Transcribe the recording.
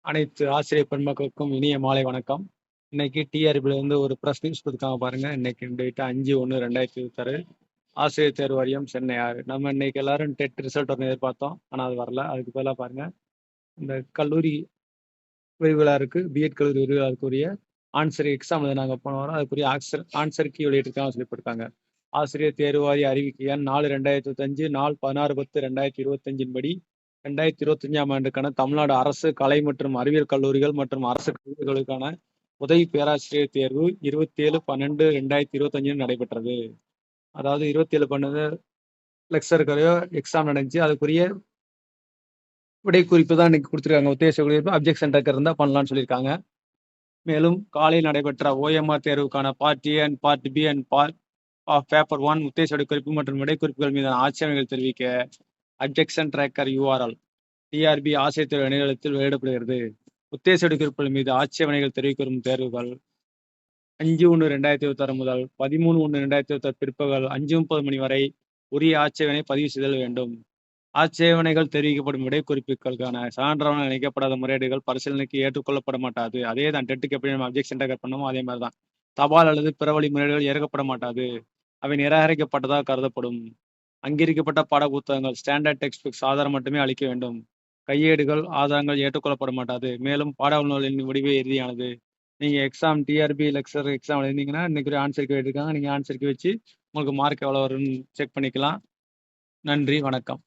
அனைத்து ஆசிரியர் பெருமக்களுக்கும் இனிய மாலை வணக்கம். இன்னைக்கு டிஆர்பில இருந்து ஒரு பிரஸ் நியூஸ் கொடுத்துருக்காங்க பாருங்க. இன்னைக்கு டேட் 5/1/2026 ஆசிரியர் தேர்வு வாரியம் சென்னை 6. நம்ம இன்னைக்கு எல்லாரும் டெட் ரிசல்ட் ஒன்று எதிர்பார்த்தோம். ஆனால் அது வரல. அதுக்கு பதிலாக பாருங்க, இந்த கல்லூரி விரிவுலாருக்கு பிஎட் கல்லூரி விரிவுலாருக்குரிய ஆன்சர் எக்ஸாம் எழுதினாங்க போன வாரம். அதுக்குரிய ஆன்சர் கீ வெளியிட்டிருக்காங்க சொல்லியிருக்காங்க. ஆசிரியர் தேர்வு வாரிய அறிவிக்கை எண் 4/2025 நாள் 16/10/2025 படி 2025ஆம் ஆண்டுக்கான தமிழ்நாடு அரசு கலை மற்றும் அறிவியல் கல்லூரிகள் மற்றும் அரசு கல்லூரிகளுக்கான உதவி பேராசிரியர் தேர்வு 27/12/2025 நடைபெற்றது. அதாவது 27/12 லெக்சருக்குரிய எக்ஸாம் நடந்துச்சு. அதுக்குரிய விடை குறிப்பு தான் இன்னைக்கு கொடுத்துருக்காங்க. உத்தேச குறிப்பு அப்ஜெக்ஷன் டேக்கர் இருந்தால் பண்ணலாம்னு சொல்லியிருக்காங்க. மேலும் காலையில் நடைபெற்ற ஓஎம்ஆர் தேர்வுக்கான part A and part B and part of paper 1 உத்தேச குறிப்பு மற்றும் விடை குறிப்புகள் மீதான ஆட்சேபனைகள் தெரிவிக்க அப்ஜெக்ஷன் ட்ராக்கர் URL டிஆர்பி ஆசிரியர் தேர்வு இணையதளத்தில் வெளியிடப்படுகிறது. உத்தேச குறிப்புகள் மீது ஆட்சேபனைகள் தெரிவிக்க வரும் தேர்வுகள் 5/1/2026 முதல் 13/1/2026 பிற்பகல் 5:30 மணி வரை உரிய ஆட்சேபனை பதிவு செய்தல் வேண்டும். ஆட்சேபனைகள் தெரிவிக்கப்படும் விடை குறிப்புகளுக்கான சான்றாவணம் இணைக்கப்படாத முறையீடுகள் பரிசீலனைக்கு ஏற்றுக்கொள்ளப்பட மாட்டாது. அதே தான் டெட்டுக்கு எப்படி நம்ம அப்ஜெக்ஷன் டேக்கர் பண்ணமோ அதே மாதிரி தான். தபால் அல்லது பிற வழி முறையீடுகள் ஏற்கப்பட மாட்டாது. அவை நிராகரிக்கப்பட்டதாக கருதப்படும். அங்கீகரிக்கப்பட்ட பாட புத்தகங்கள் ஸ்டாண்டர்ட் டெக்ஸ்ட் புக்ஸ் ஆதாரம் மட்டுமே அளிக்க வேண்டும். கையேடுகள் ஆதாரங்கள் ஏற்றுக்கொள்ளப்பட மாட்டாது. மேலும் பாட நூலின் முடிவே இறுதியானது. நீங்க எக்ஸாம் டிஆர்பி லெக்சர் எக்ஸாம் எழுதினீங்கன்னா இன்னைக்கு ஆன்சருக்கு எடுக்காங்க. நீங்க ஆன்சருக்கு வச்சு உங்களுக்கு மார்க் எவ்வளோ வரும்னு செக் பண்ணிக்கலாம். நன்றி, வணக்கம்.